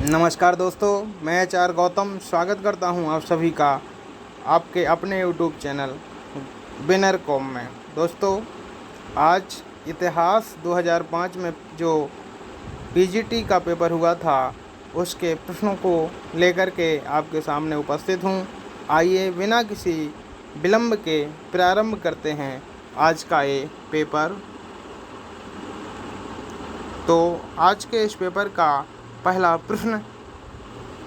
नमस्कार दोस्तों, मैं एचआर गौतम स्वागत करता हूं आप सभी का आपके अपने यूट्यूब चैनल विनर कॉम में। दोस्तों, आज इतिहास 2005 में जो पीजीटी का पेपर हुआ था उसके प्रश्नों को लेकर के आपके सामने उपस्थित हूं। आइए बिना किसी विलंब के प्रारंभ करते हैं आज का ये पेपर। तो आज के इस पेपर का पहला प्रश्न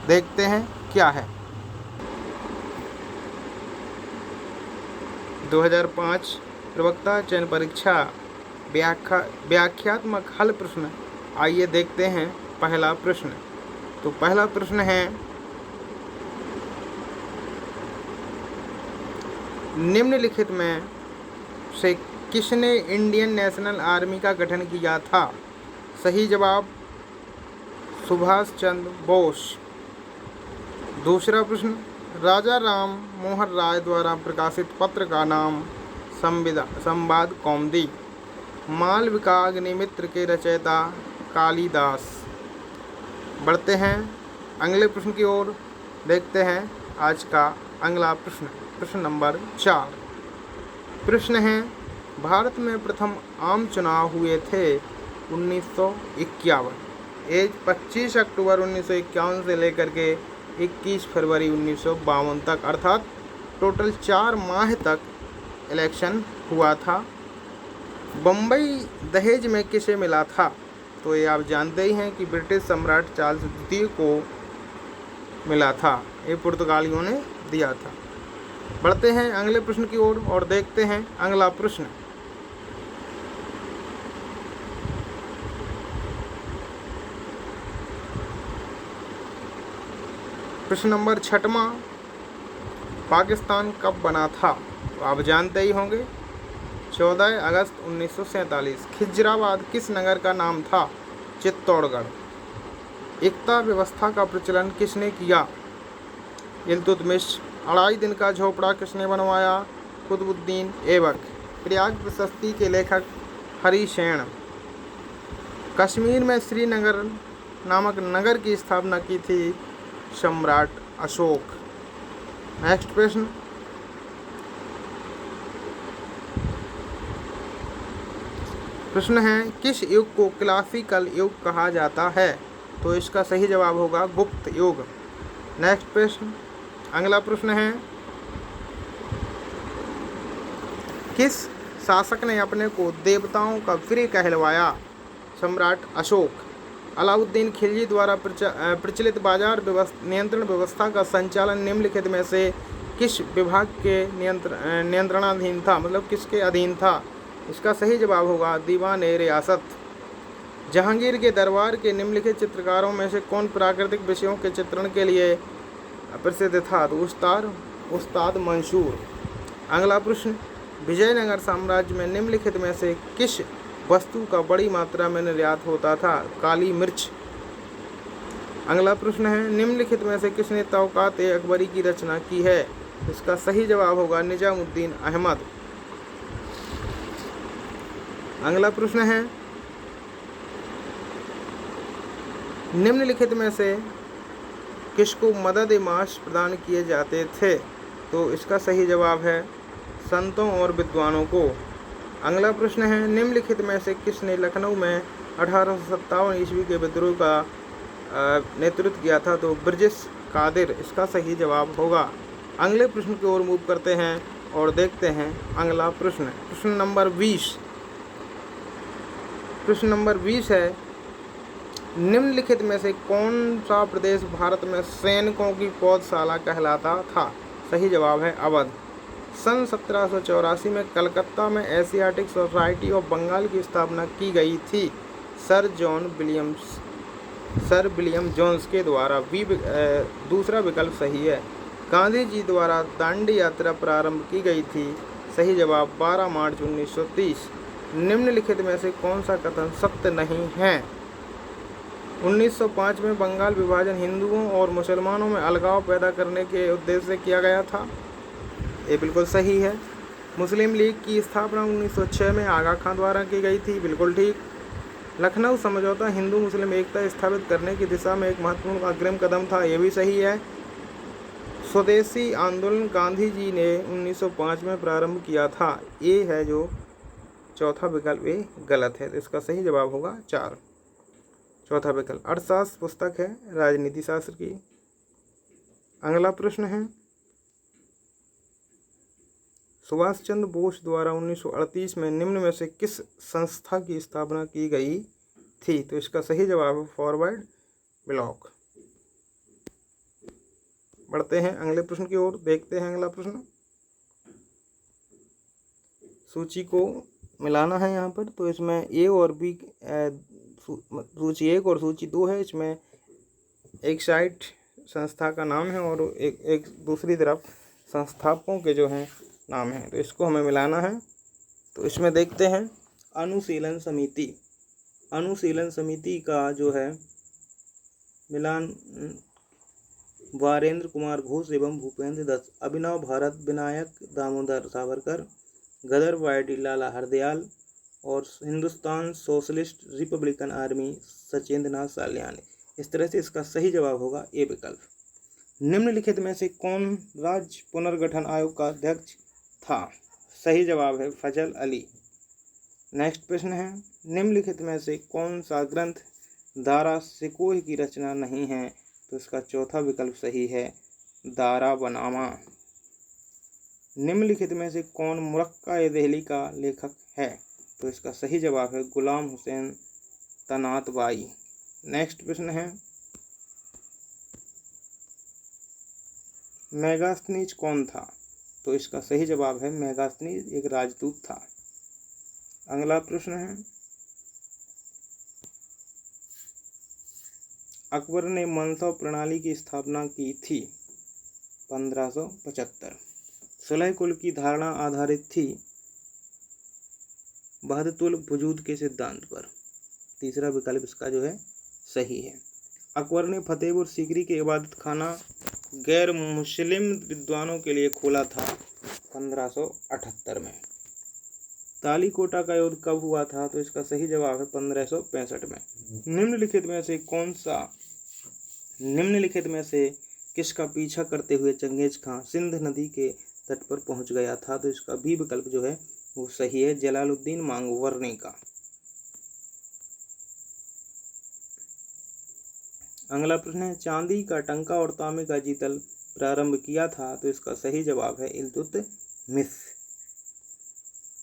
देखते हैं क्या है। 2005 प्रवक्ता चयन परीक्षा व्याख्यात्मक हल प्रश्न। आइए देखते हैं पहला प्रश्न। तो पहला प्रश्न है, निम्नलिखित में से किसने इंडियन नेशनल आर्मी का गठन किया था? सही जवाब सुभाष चंद्र बोस। दूसरा प्रश्न, राजा राम मोहन राय द्वारा प्रकाशित पत्र का नाम संवाद कौमुदी। मालविका अग्निमित्र के रचयिता कालिदास। बढ़ते हैं अगले प्रश्न की ओर। देखते हैं आज का अगला प्रश्न, प्रश्न नंबर 4। प्रश्न है, भारत में प्रथम आम चुनाव हुए थे 1951। एज 25 अक्टूबर 1951 से लेकर के 21 फरवरी 1952 तक, अर्थात टोटल 4 माह तक इलेक्शन हुआ था। बम्बई दहेज में किसे मिला था? तो ये आप जानते ही हैं कि ब्रिटिश सम्राट चार्ल्स द्वितीय को मिला था। ये पुर्तगालियों ने दिया था। बढ़ते हैं अगले प्रश्न की ओर और देखते हैं अगला प्रश्न। प्रश्न नंबर 6वां, पाकिस्तान कब बना था? तो आप जानते ही होंगे, 14 अगस्त 1947। खिजराबाद किस नगर का नाम था? चित्तौड़गढ़। एकता व्यवस्था का प्रचलन किसने किया? इल्तुतमिश। अढ़ाई दिन का झोपड़ा किसने बनवाया? कुतुबुद्दीन ऐबक। प्रयाग प्रशस्ति के लेखक हरिसेन। कश्मीर में श्रीनगर नामक नगर की स्थापना की थी सम्राट अशोक। नेक्स्ट प्रश्न, प्रश्न है, किस युग को क्लासिकल युग कहा जाता है? तो इसका सही जवाब होगा गुप्त युग। नेक्स्ट प्रश्न, अगला प्रश्न है, किस शासक ने अपने को देवताओं का वीर कहलवाया? सम्राट अशोक। अलाउद्दीन खिलजी द्वारा प्रचलित बाजार नियंत्रण व्यवस्था का संचालन निम्नलिखित में से किस विभाग के नियंत्रणाधीन था, मतलब किसके अधीन था? इसका सही जवाब होगा दीवान-ए रियासत। जहांगीर के दरबार के निम्नलिखित चित्रकारों में से कौन प्राकृतिक विषयों के चित्रण के लिए प्रसिद्ध था? तो उस्ताद मंसूर। अगला प्रश्न, विजयनगर साम्राज्य में निम्नलिखित में से किस वस्तु का बड़ी मात्रा में निर्यात होता था? काली मिर्च। अगला प्रश्न है, निम्नलिखित में से किसने तौक़ात-ए-अकबरी की रचना की है? इसका सही जवाब होगा निजामुद्दीन अहमद। अगला प्रश्न है, निम्नलिखित में से किसको मदद-ए-माश प्रदान किए जाते थे? तो इसका सही जवाब है संतों और विद्वानों को। अगला प्रश्न है, निम्नलिखित में से किसने लखनऊ में 1857 ईस्वी के विद्रोह का नेतृत्व किया था? तो ब्रिजेश कादिर इसका सही जवाब होगा। अगले प्रश्न की ओर मूव करते हैं और देखते हैं अगला प्रश्न, प्रश्न नंबर 20। प्रश्न नंबर 20 है, निम्नलिखित में से कौन सा प्रदेश भारत में सैनिकों की पौधशाला कहलाता था? सही जवाब है अवध। सन 1784 में कलकत्ता में एशियाटिक सोसाइटी ऑफ बंगाल की स्थापना की गई थी सर विलियम जोन्स के द्वारा। दूसरा विकल्प सही है। गांधी जी द्वारा दांडी यात्रा प्रारंभ की गई थी। सही जवाब 12 मार्च 1930। निम्नलिखित में से कौन सा कथन सत्य नहीं है? 1905 में बंगाल विभाजन हिंदुओं और मुसलमानों में अलगाव पैदा करने के उद्देश्य से किया गया था। ये बिल्कुल सही है। मुस्लिम लीग की स्थापना 1906 में आगा खां द्वारा की गई थी। बिल्कुल ठीक। लखनऊ समझौता हिंदू मुस्लिम एकता स्थापित करने की दिशा में एक महत्वपूर्ण अग्रिम कदम था, ये भी सही है। स्वदेशी आंदोलन गांधी जी ने 1905 में प्रारंभ किया था, ये है जो चौथा विकल्प, ये गलत है, तो इसका सही जवाब होगा 4, चौथा विकल्प। अर्थशास्त्र पुस्तक है राजनीति शास्त्र की। अगला प्रश्न है, सुभाष चंद्र बोस द्वारा 1938 में निम्न में से किस संस्था की स्थापना की गई थी, तो इसका सही जवाब है फॉरवर्ड ब्लॉक। बढ़ते हैं अगले प्रश्न की ओर, देखते हैं अगला प्रश्न। सूची को मिलाना है यहाँ पर, तो इसमें ए और बी, सूची 1 और सूची 2 है, इसमें एक साइड संस्था का नाम है और एक दूसरी तरफ संस्थापकों के जो हैं नाम है, तो इसको हमें मिलाना है। तो इसमें देखते हैं अनुशीलन समिति, अनुशीलन समिति का जो है मिलान वारेंद्र कुमार घोष एवं भूपेंद्र दत्त, अभिनव भारत, विनायक दामोदर सावरकर, गदर वाईटी लाला हरदयाल और Hindustan socialist republican army Sachendra Nath साल्यानी। इस तरह से इसका सही जवाब होगा ए विकल्प। निम्नलिखित में से कौन राज्य पुनर्गठन आयोग का अध्यक्ष था, सही जवाब है फजल अली। नेक्स्ट प्रश्न है, निम्नलिखित में से कौन सा ग्रंथ दारा सिकोह की रचना नहीं है, तो इसका चौथा विकल्प सही है दारा बनामा। निम्नलिखित में से कौन मुरक्का-ए-देहली का लेखक है, तो इसका सही जवाब है गुलाम हुसैन तनातबाई। नेक्स्ट प्रश्न है, मेगास्थनीज कौन था, तो इसका सही जवाब है मेगास्थनीज एक राजदूत था। अगला प्रश्न है, अकबर ने मनसब प्रणाली की स्थापना की थी 1575। सुलह कुल की धारणा आधारित थी वहदतुल वजूद के सिद्धांत पर। तीसरा विकल्प इसका जो है सही है। अकबर ने फतेहपुर सीकरी के इबादत खाना गैर मुस्लिम विद्वानों के लिए खोला था 1578 में। तालीकोटा का युद्ध कब हुआ था, तो इसका सही जवाब है 1565 में। निम्नलिखित में से किसका पीछा करते हुए चंगेज खां सिंध नदी के तट पर पहुंच गया था, तो इसका भी विकल्प जो है वो सही है जलालुद्दीन मांगवर्नी का। अगला प्रश्न है, चांदी का टंका और तांबे का जीतल प्रारंभ किया था, तो इसका सही जवाब है इल्तुतमिश।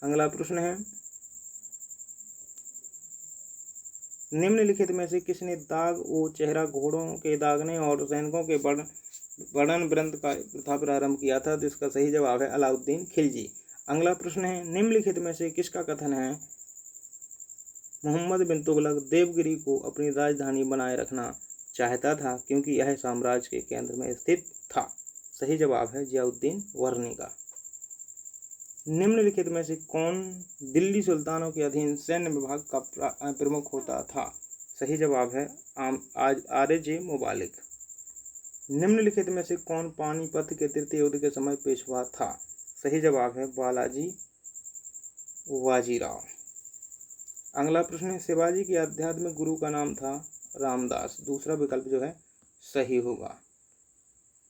अगला प्रश्न है, निम्नलिखित में से किसने दाग ओ चेहरा घोड़ों के दागने और सैनिकों के वर्णन व्रत का प्रथा प्रारंभ किया था, तो इसका सही जवाब है अलाउद्दीन खिलजी। अगला प्रश्न है, निम्नलिखित में से किसका कथन है मोहम्मद बिन तुगलक देवगिरी को अपनी राजधानी बनाए रखना चाहता था क्योंकि यह साम्राज्य के केंद्र में स्थित था। सही जवाब है जियाउद्दीन वर्नी का। निम्नलिखित में से कौन दिल्ली सुल्तानों के अधीन सैन्य विभाग का प्रमुख होता था, सही जवाब है आरजे मुबालिक। निम्नलिखित में से कौन पानीपत के तृतीय युद्ध के समय पेशवा था, सही जवाब है बालाजी वाजीराव। अगला प्रश्न है, शिवाजी के आध्यात्मिक गुरु का नाम था रामदास। दूसरा विकल्प जो है सही होगा।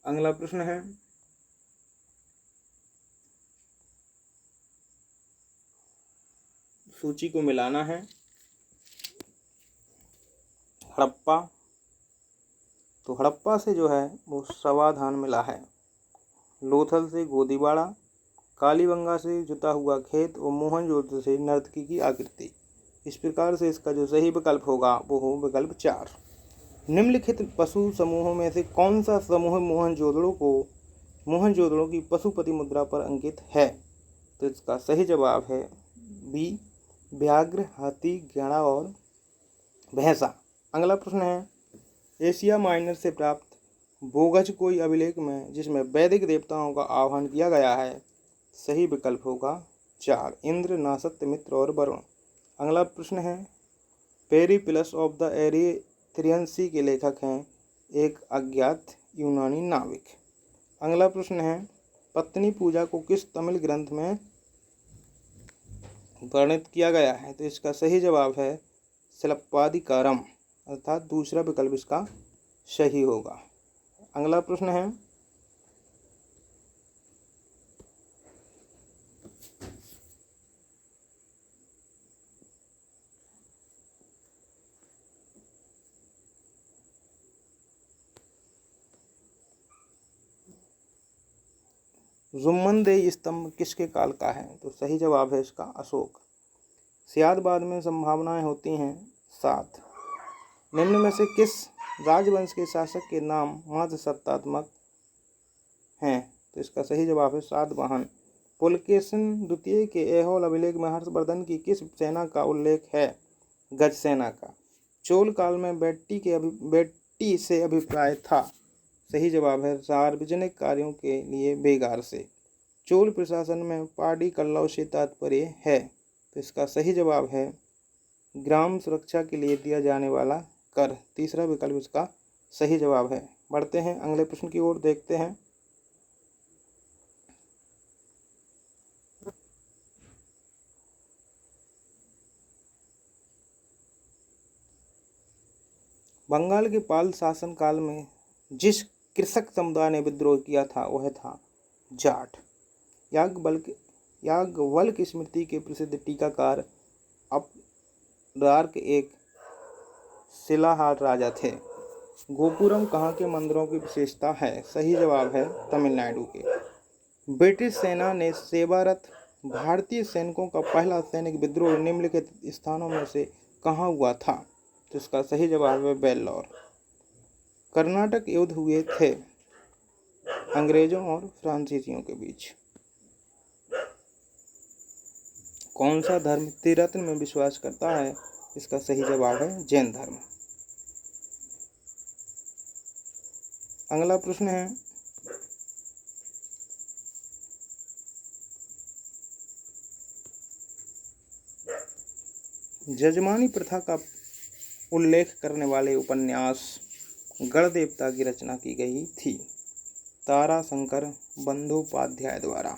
अगला प्रश्न है, सूची को मिलाना है। हड़प्पा, तो हड़प्पा से जो है वो समाधान मिला है। लोथल से गोदीबाड़ा, कालीबंगा से जुता हुआ खेत और मोहनजोदड़ो से नर्तकी की आकृति। इस प्रकार से इसका जो सही विकल्प होगा वो हो विकल्प 4। निम्नलिखित पशु समूहों में से कौन सा समूह मोहनजोदड़ो की पशुपति मुद्रा पर अंकित है, तो इसका सही जवाब है बी व्याघ्र, हाथी, गैंडा और भैंसा। अगला प्रश्न है, एशिया माइनर से प्राप्त बोगज कोई अभिलेख में जिसमें वैदिक देवताओं का आह्वान किया गया है, सही विकल्प होगा 4 इंद्र, नासत्य, मित्र और वरुण। अगला प्रश्न है, पेरिप्लस ऑफ द एरिथ्रियन सी के लेखक हैं एक अज्ञात यूनानी नाविक। अगला प्रश्न है, पत्नी पूजा को किस तमिल ग्रंथ में वर्णित किया गया है, तो इसका सही जवाब है शिल्पाधिकारम, अर्थात दूसरा विकल्प इसका सही होगा। अगला प्रश्न है, जुम्मन-देई स्तंभ किसके काल का है? तो सही जवाब है इसका अशोक। सियादबाद में संभावनाएं होती हैं 7। निम्न में से किस राजवंश के शासक के नाम मात्र सत्तात्मक हैं? तो इसका सही जवाब है सातवाहन। पुलकेशिन द्वितीय के ऐहोल अभिलेख में हर्षवर्धन की किस सेना का उल्लेख है? गज सेना का। चोल काल में बेट्टी से अभिप्राय था? सही जवाब है सार्वजनिक कार्यों के लिए बेगार से। चोल प्रशासन में पाडी कल्लव से तात्पर्य है? तो इसका सही जवाब है ग्राम सुरक्षा के लिए दिया जाने वाला कर। तीसरा विकल्प इसका सही जवाब है। बढ़ते हैं अगले प्रश्न की ओर, देखते हैं। बंगाल के पाल शासन काल में जिस कृषक समुदाय ने विद्रोह किया था वह था जाट। याज्ञवल्क्य स्मृति के प्रसिद्ध टीकाकार अपरार्क एक शिलाहार राजा थे। गोपुरम कहाँ के मंदिरों की विशेषता है? सही जवाब है तमिलनाडु के। ब्रिटिश सेना ने सेवारत भारतीय सैनिकों का पहला सैनिक विद्रोह निम्नलिखित स्थानों में से कहाँ हुआ था? तो इसका सही जवाब है वेल्लोर। कर्नाटक युद्ध हुए थे अंग्रेजों और फ्रांसीसियों के बीच। कौन सा धर्म त्रिरत्न में विश्वास करता है? इसका सही जवाब है जैन धर्म। अगला प्रश्न है, जजमानी प्रथा का उल्लेख करने वाले उपन्यास गणदेवता की रचना की गई थी? ताराशंकर बंदोपाध्याय द्वारा।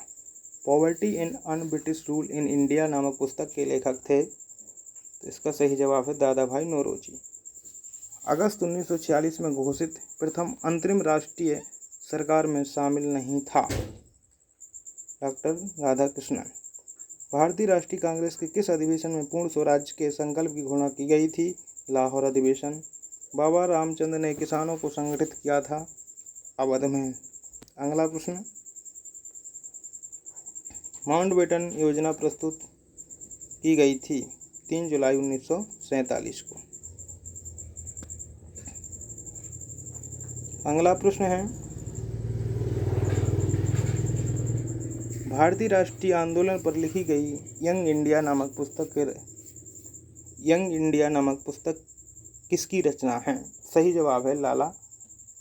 Poverty and un British rule in India नामक पुस्तक के लेखक थे? तो इसका सही जवाब है दादा भाई नौरोजी। अगस्त 1946 में घोषित प्रथम अंतरिम राष्ट्रीय सरकार में शामिल नहीं था? डॉक्टर राधाकृष्णन। भारतीय राष्ट्रीय कांग्रेस के किस अधिवेशन में पूर्ण स्वराज के संकल्प की घोषणा की गई थी? लाहौर अधिवेशन। बाबा रामचंद्र ने किसानों को संगठित किया था? अवध में। अगला प्रश्न, माउंटबेटन योजना प्रस्तुत की गई थी 3 जुलाई 1947 को। अगला प्रश्न है, भारतीय राष्ट्रीय आंदोलन पर लिखी गई यंग इंडिया नामक पुस्तक किसकी रचना है? सही जवाब है लाला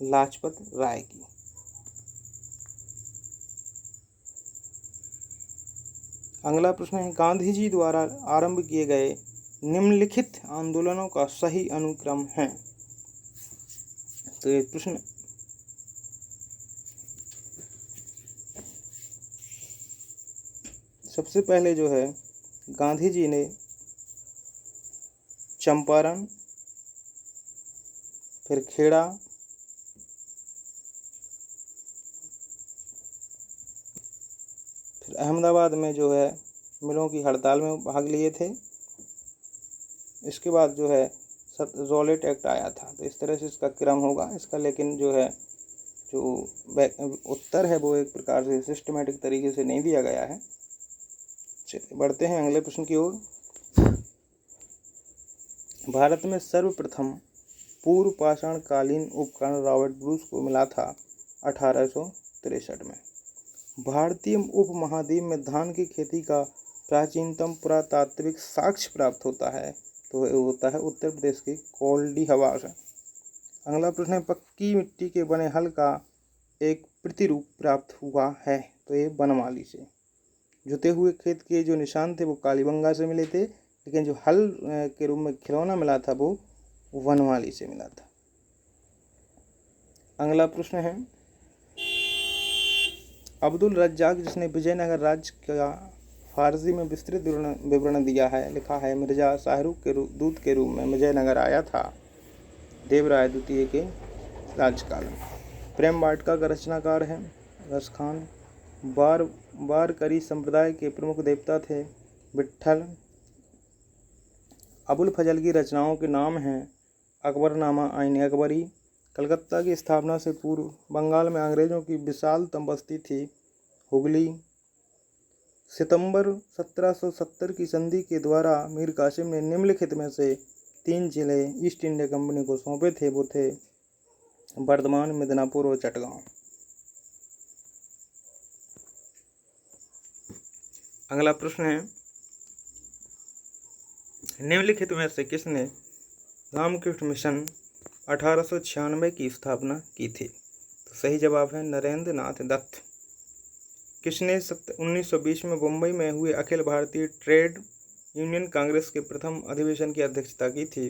लाजपत राय की। अगला प्रश्न है, गांधी जी द्वारा आरंभ किए गए निम्नलिखित आंदोलनों का सही अनुक्रम है? तो ये प्रश्न सबसे पहले जो है गांधी जी ने चंपारण, फिर खेड़ा, फिर अहमदाबाद में जो है मिलों की हड़ताल में भाग लिए थे। इसके बाद जो है रॉलेट एक्ट आया था। तो इस तरह से इसका क्रम होगा इसका, लेकिन जो है जो उत्तर है वो एक प्रकार से सिस्टमेटिक तरीके से नहीं दिया गया है। चलिए बढ़ते हैं अगले प्रश्न की ओर। भारत में सर्वप्रथम पूर्व पाषाणकालीन उपकरण रॉबर्ट ब्रूस को मिला था 1863 में। भारतीय उपमहाद्वीप में धान की खेती का प्राचीनतम पुरातात्विक साक्ष्य प्राप्त होता है, तो ये होता है उत्तर प्रदेश के कोल्डी हवा से। अगला प्रश्न है, पक्की मिट्टी के बने हल का एक प्रतिरूप प्राप्त हुआ है? तो ये बनमाली से। जुते हुए खेत के जो निशान थे वो कालीबंगा से मिले थे, लेकिन जो हल के रूप में खिलौना मिला था वो वनमाली से मिला था। अगला प्रश्न है, अब्दुल रज्जाक जिसने विजयनगर राज्य का फारसी में विस्तृत विवरण दिया है। लिखा है, मिर्जा शाहरुख के दूत के रूप में विजयनगर आया था देवराय द्वितीय के राजकाल में। प्रेम वाटिका का रचनाकार है रसखान। वारकरी संप्रदाय के प्रमुख देवता थे विट्ठल। अबुल फजल की रचनाओं के नाम हैं अकबरनामा, आईन अकबरी। कलकत्ता की स्थापना से पूर्व बंगाल में अंग्रेजों की विशालतम बस्ती थी हुगली। सितंबर 1770 की संधि के द्वारा मीर कासिम ने निम्नलिखित में से 3 जिले ईस्ट इंडिया कंपनी को सौंपे थे। वो थे बर्धमान, मिदनापुर और चटगांव। अगला प्रश्न है, निम्नलिखित में से किसने रामकृष्ण मिशन 1896 की स्थापना की थी? तो सही जवाब है नरेंद्र नाथ दत्त। किसने 1920 में मुंबई में हुए अखिल भारतीय ट्रेड यूनियन कांग्रेस के प्रथम अधिवेशन की अध्यक्षता की थी?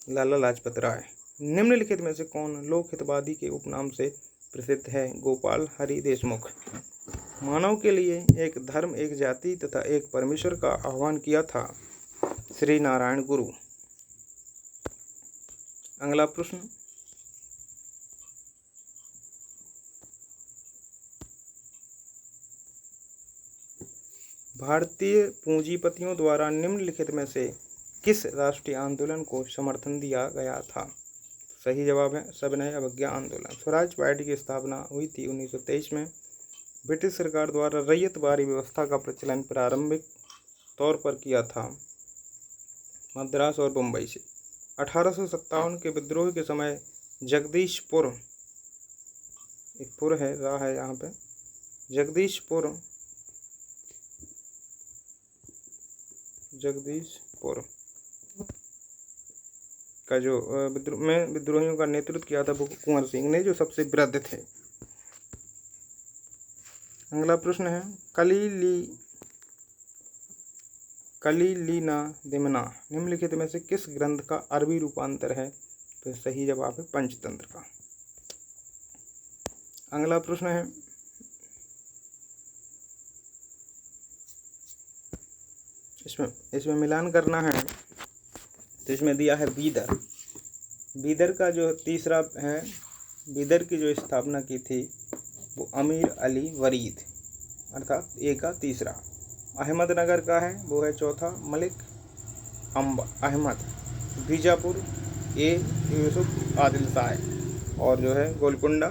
लाला लाजपत राय। निम्नलिखित में से कौन लोकहितवादी के उपनाम से प्रसिद्ध है? गोपाल हरि देशमुख। मानव के लिए एक धर्म, एक जाति तथा एक परमेश्वर का आह्वान किया था श्री नारायण गुरु। अगला प्रश्न, भारतीय पूंजीपतियों द्वारा निम्नलिखित में से किस राष्ट्रीय आंदोलन को समर्थन दिया गया था? सही जवाब है सविनय अवज्ञा आंदोलन। स्वराज पार्टी की स्थापना हुई थी 1923 में। ब्रिटिश सरकार द्वारा रैयतवारी व्यवस्था का प्रचलन प्रारंभिक तौर पर किया था मद्रास और बम्बई से। 1857 के विद्रोह के समय जगदीशपुर, एक पुर है, रहा है यहाँ पे, जगदीशपुर का जो विद्रोहियों का नेतृत्व किया था वो कुंवर सिंह ने, जो सबसे वृद्ध थे। अगला प्रश्न है, कलीलीना दिमना निम्नलिखित में से किस ग्रंथ का अरबी रूपांतर है? तो सही जवाब है पंचतंत्र का। अगला प्रश्न है, इसमें मिलान करना है। तो इसमें दिया है बीदर का जो तीसरा है, बीदर की जो स्थापना की थी वो अमीर अली वरीद, अर्थात ए का तीसरा। अहमदनगर का है वो है चौथा, मलिक अहमद। बीजापुर ए यूसुफ आदिल शाह। और जो है गोलकुंडा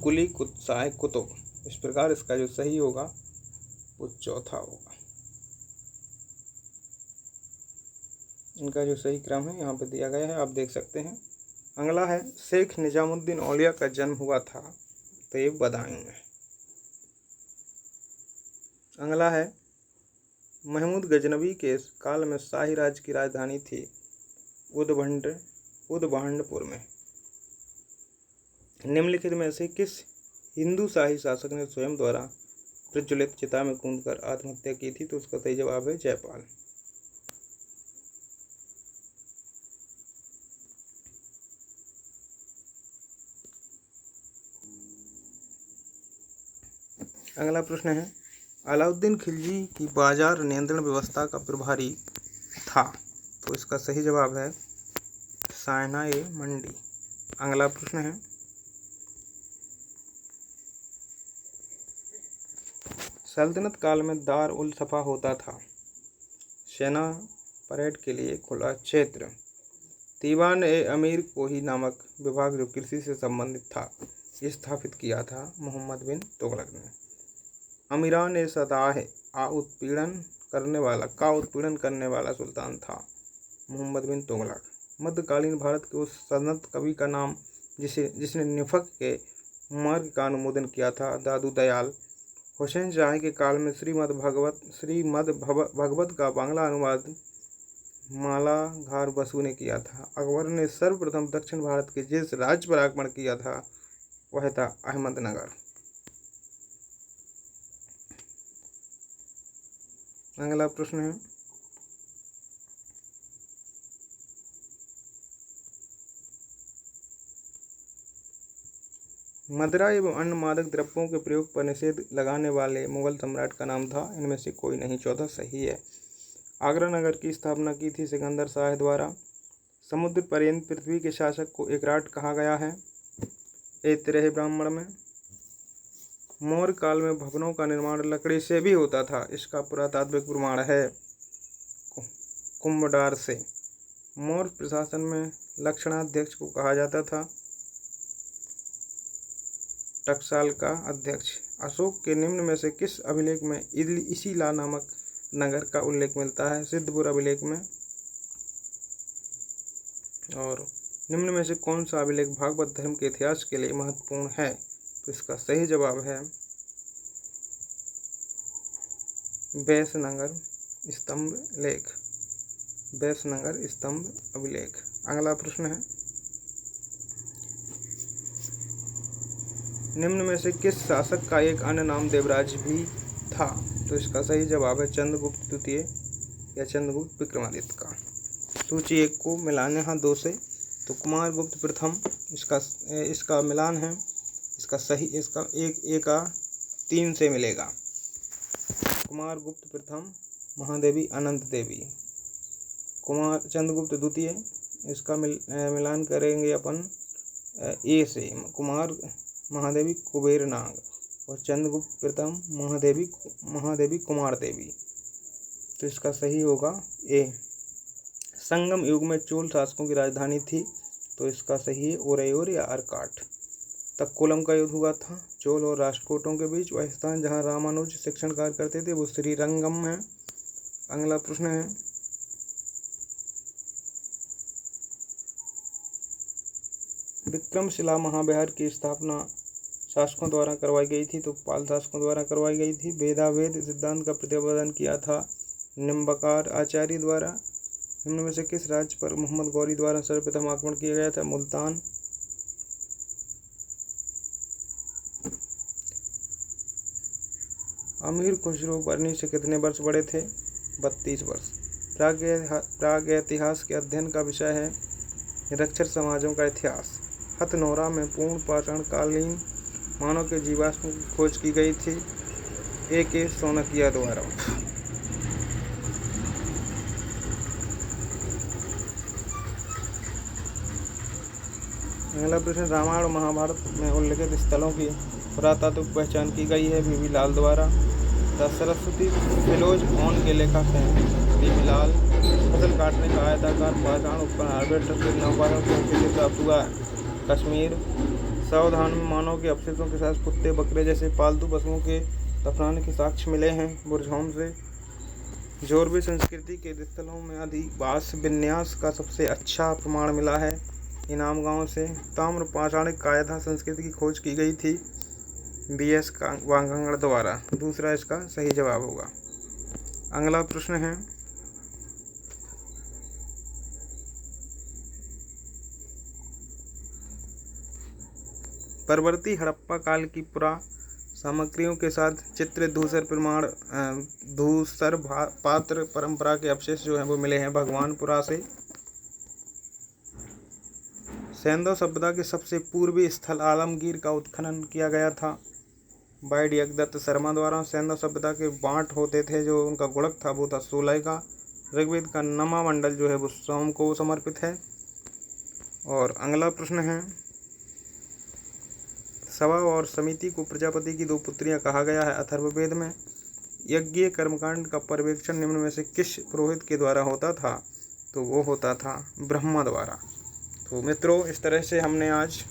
कुली शाह कुतुब। इस प्रकार इसका जो सही होगा वो चौथा होगा। इनका जो सही क्रम है यहाँ पे दिया गया है, आप देख सकते हैं। अगला है, शेख निजामुद्दीन औलिया का जन्म हुआ था? तो ये बदायूं में। अगला है, महमूद गजनवी के काल में शाही राज्य की राजधानी थी उदबहंडपुर में। निम्नलिखित में से किस हिंदू शाही शासक ने स्वयं द्वारा प्रज्वलित चिता में कूदकर आत्महत्या की थी? तो उसका सही जवाब है जयपाल। अगला प्रश्न है, अलाउद्दीन खिलजी की बाजार नियंत्रण व्यवस्था का प्रभारी था? तो इसका सही जवाब है सायना-ए मंडी। अगला प्रश्न है, सल्तनत काल में दार उल सफा होता था सेना परेड के लिए खुला क्षेत्र। दीवान ए अमीर कोही नामक विभाग जो कृषि से संबंधित था, ये स्थापित किया था मोहम्मद बिन तुगलक ने। अमीरान ए सताह का उत्पीड़न करने वाला सुल्तान था मोहम्मद बिन तुगलक। मध्यकालीन भारत के उस सल्तनत कवि का नाम जिसने निफक के मार्ग का अनुमोदन किया था? दादू दयाल। हुसैन शाह के काल में श्रीमद् भगवत का बांग्ला अनुवाद मालाघार बसु ने किया था। अकबर ने सर्वप्रथम दक्षिण भारत के जिस राज्य पर आक्रमण किया था वह था अहमदनगर। अगला प्रश्न है, मदिरा एवं अन्य मादक द्रव्यों के प्रयोग पर निषेध लगाने वाले मुगल सम्राट का नाम था? इनमें से कोई नहीं। 14 सही है। आगरा नगर की स्थापना की थी सिकंदर शाह द्वारा। समुद्र पर्यंत पृथ्वी के शासक को एकराट कहा गया है? ऐतरेय ब्राह्मण में। मौर्य काल में भवनों का निर्माण लकड़ी से भी होता था, इसका पुरातात्विक प्रमाण है कुम्भडार से। मौर्य प्रशासन में लक्षणाध्यक्ष को कहा जाता था टकसाल का अध्यक्ष। अशोक के निम्न में से किस अभिलेख में इसीला नामक नगर का उल्लेख मिलता है? सिद्धपुर अभिलेख में। और निम्न में से कौन सा अभिलेख भागवत धर्म के इतिहास के लिए महत्वपूर्ण है? तो इसका सही जवाब है वैशनगर स्तंभ लेख, वैशनगर स्तंभ अभिलेख। अगला प्रश्न है, निम्न में से किस शासक का एक अन्य नाम देवराज भी था? तो इसका सही जवाब है चंद्रगुप्त द्वितीय या चंद्रगुप्त विक्रमादित्य का। सूची 1 को मिलाने हैं 2 से, तो कुमार गुप्त प्रथम इसका मिलान है, इसका सही इसका एक का 3 से मिलेगा। कुमार गुप्त प्रथम, महादेवी अनंत देवी। कुमार चंद्रगुप्त द्वितीय, इसका मिलान करेंगे अपन ए से, कुमार महादेवी कुबेर नाग, और चंद्रगुप्त प्रथम महादेवी कुमार देवी। तो इसका सही होगा ए। संगम युग में चोल शासकों की राजधानी थी, तो इसका सही है ओरैयोर या अर्काट। तक्कोलम का युद्ध हुआ था चोल और राष्ट्रकूटों के बीच। वह स्थान जहां रामानुज शिक्षण कार्य करते थे वो श्रीरंगम है। अगला प्रश्न है, विक्रमशिला महाविहार की स्थापना शासकों द्वारा करवाई गई थी? तो पाल शासकों द्वारा करवाई गई थी। वेदावेद सिद्धांत का प्रतिपादन किया था निम्बकार आचार्य द्वारा। निम्न में से किस राज्य पर मोहम्मद गौरी द्वारा सर्वप्रथम आक्रमण किया गया था? मुल्तान। अमीर खुसरो बर्नी से कितने वर्ष बड़े थे? 32 वर्ष। प्रागैतिहास के अध्ययन का विषय है निरक्षर समाजों का इतिहास। हथनोरा में पूर्ण पाषाण कालीन मानव के जीवाश्म की खोज की गई थी A.K. सोनकिया द्वारा। अगला प्रश्न, रामायण और महाभारत में उल्लेखित स्थलों की पुरातात्विक पहचान की गई है V.V. लाल द्वारा। द सरस्वती फिलोज ऑन के लेखक हैं V.V. लाल। फसल काटने का आयताकार पाषाण उपकरण हार्वेस्टर के नवपाषाण से प्राप्त हुआ है कश्मीर। सावधान में मानव के अवशेषों के साथ कुत्ते बकरे जैसे पालतू पशुओं के दफनाने के साक्ष्य मिले हैं बुरझौम से। जोरबी संस्कृति के स्थलों में अधिवास विन्यास का सबसे अच्छा प्रमाण मिला है इनाम गांव से। ताम्र पाषाणिक कायधा संस्कृति की खोज की गई थी B.S. वांगंगड़ द्वारा। दूसरा इसका सही जवाब होगा। अगला प्रश्न है, परवर्ती हड़प्पा काल की पुरा सामग्रियों के साथ चित्रित धूसर पात्र परंपरा के अवशेष जो हैं वो मिले हैं भगवानपुरा से। सैंधव सभ्यता के सबसे पूर्वी स्थल आलमगीर का उत्खनन किया गया था बाइड यज्ञदत्त शर्मा द्वारा। सैंधव सभ्यता के बांट होते थे, जो उनका गुणक था वो था 16 का। ऋग्वेद का नमा मंडल जो है वो सोम को समर्पित है। और अगला प्रश्न है, सभा और समिति को प्रजापति की 2 पुत्रियां कहा गया है अथर्ववेद में। यज्ञीय कर्मकांड का पर्यवेक्षण निम्न में से किस पुरोहित के द्वारा होता था? तो वो होता था ब्रह्मा द्वारा। तो मित्रों, इस तरह से हमने आज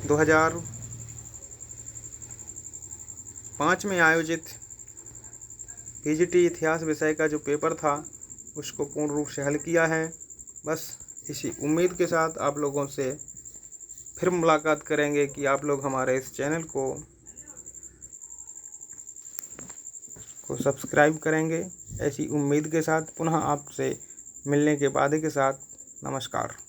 2005 में आयोजित पीजीटी इतिहास विषय का जो पेपर था उसको पूर्ण रूप से हल किया है। बस इसी उम्मीद के साथ आप लोगों से फिर मुलाकात करेंगे कि आप लोग हमारे इस चैनल को सब्सक्राइब करेंगे। ऐसी उम्मीद के साथ पुनः आपसे मिलने के वादे के साथ नमस्कार।